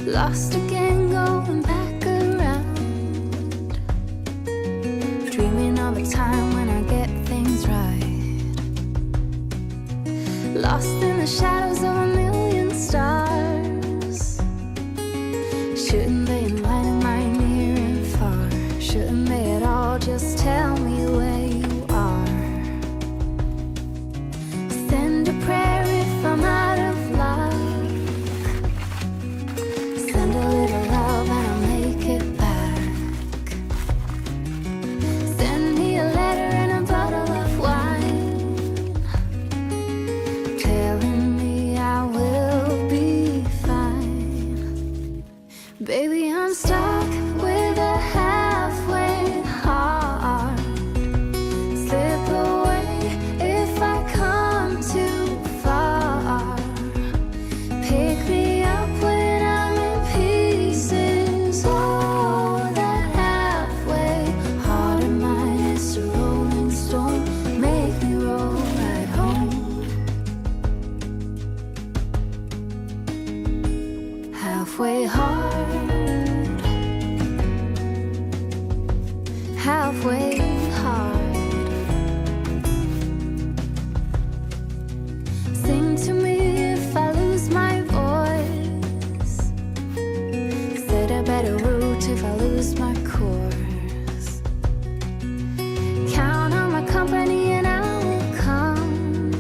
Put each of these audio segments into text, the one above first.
Lost again, going back around, dreaming of a time when I get things right. Lost in the shadows of a million stars. Shouldn't they enlighten my near and far? Shouldn't they at all just tell me where you are? Send a prayer if I'm out of love. Send a little love and I'll make it back. Send me a letter and a bottle of wine, telling me I will be fine. Baby, I'm stuck with a halfway heart. Slip away if I come too far. Pick me up when I'm in pieces. Oh, that halfway heart of mine is a rolling stone. Make me roll right home. Halfway hard, halfway hard. Sing to me if I lose my voice. Set a better route if I lose my course. Count on my company and I will come.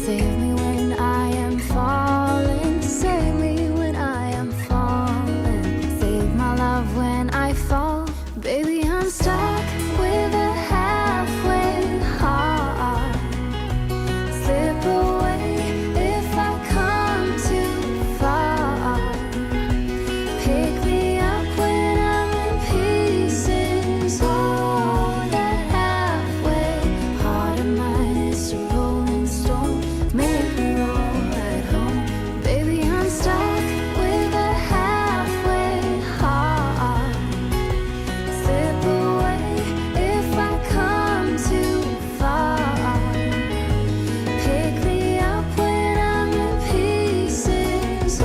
Save me when I am falling. Save me when I am falling. Save my love when I fall. Baby, I'm stuck with a halfway heart. Slip away if I come too far. Pick me up when I'm in pieces. Oh, that halfway heart of mine is a rolling stone. Make me roll right home. Baby, I'm stuck with a halfway heart. Slip away if I come too far. Pick me up when I'm in pieces. Oh,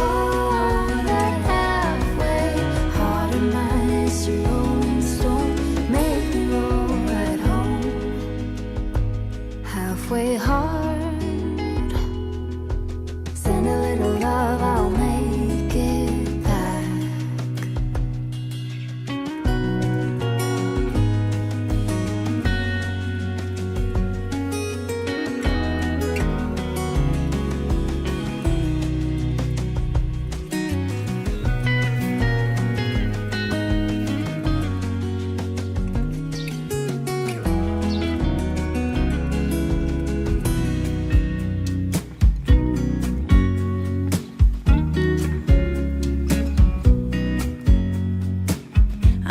that halfway heart of mine is a rolling stone. Make me roll right home. Halfway hard. Send a little love, I'll make it back.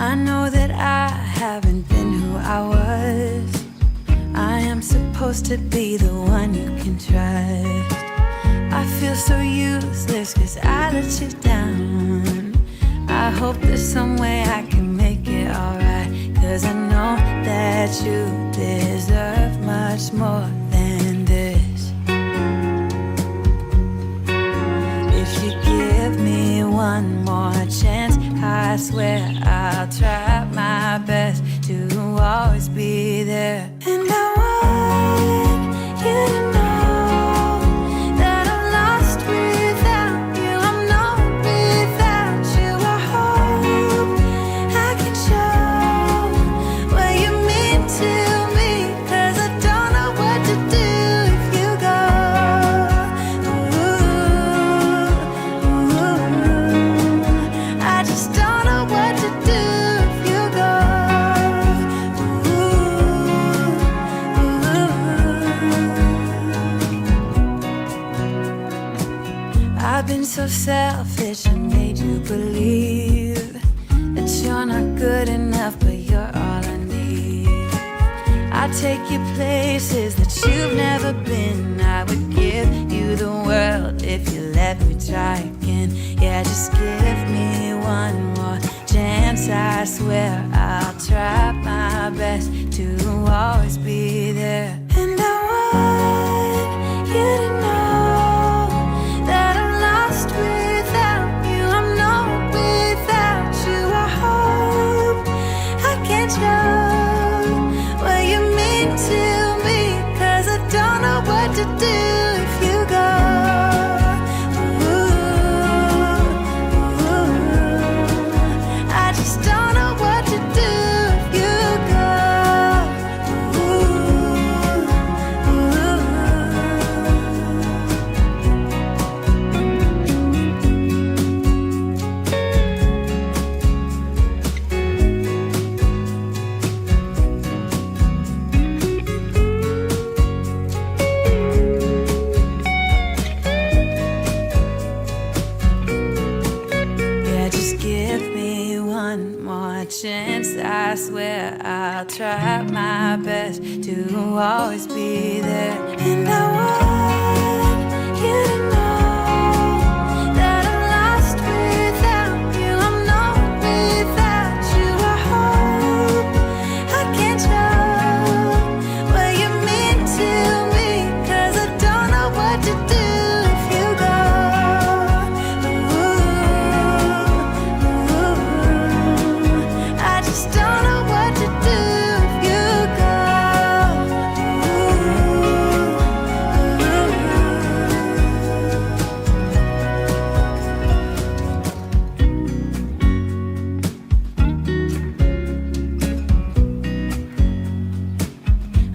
I know that I haven't been who I was. I am supposed to be the one you can trust. I feel so useless cause I let you down. I hope there's some way I can make it alright, cause I know that you deserve much more than this. If you give me one more chance, I swear I'll try my best to always be there. And I want you to know that I'm lost without you. I'm not without you. I hope I can show what you mean to me, cause I don't know what to do if you go. Ooh, I just don't know what to do if you go. I've been so selfish and made you believe that you're not good enough, but you're all I need. I take you places that you've never been. I would give you the world if you let me try again. Yeah, just give me one more chance. I swear I'll try my best to always be there. And I want you to know that I'm lost without I'll try my best to always be there. And I want you to know that I'm lost without you. I'm not without you. I hope I can show what you mean to me, 'cause I don't know what to do if you go. I just don't know what to do if you go.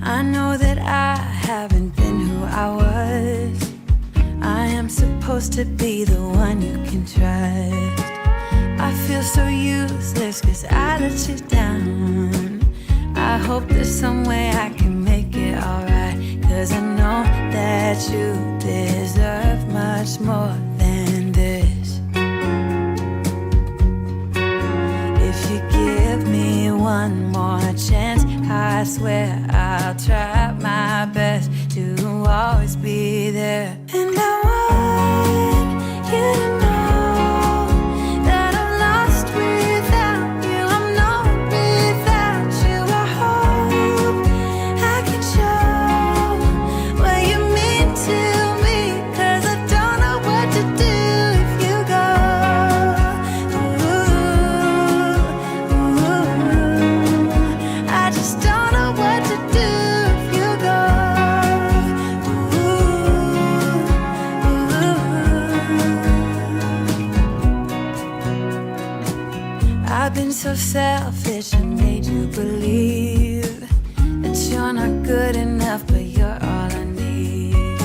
I know that I haven't been who I was. I am supposed to be the one you can trust. I feel so useless 'cause I let you down. I hope there's some way I can make it alright, 'cause I know that you deserve much more than this. If you give me one more chance, I swear I'll try my best to always be there. And I want you to know that I'm lost without you. I'm not without you. I hope I can show what you mean to me, 'cause I don't know what to do if you go. I just don't know what to do if you go. I've been so selfish and made you believe that you're not good enough, but you're all I need.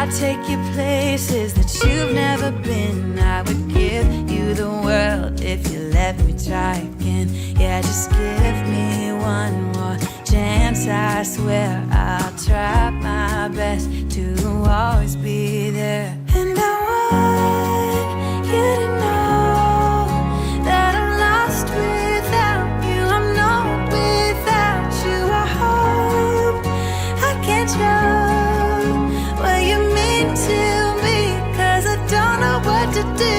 I take you places that you've never been. I would give you the world if you let me try again. Yeah, just give me one more chance. I swear I'll try my best to always be there. And I want you to know that I'm lost without you. I'm not without you. I hope I can show what you mean to me, 'cause I don't know what to do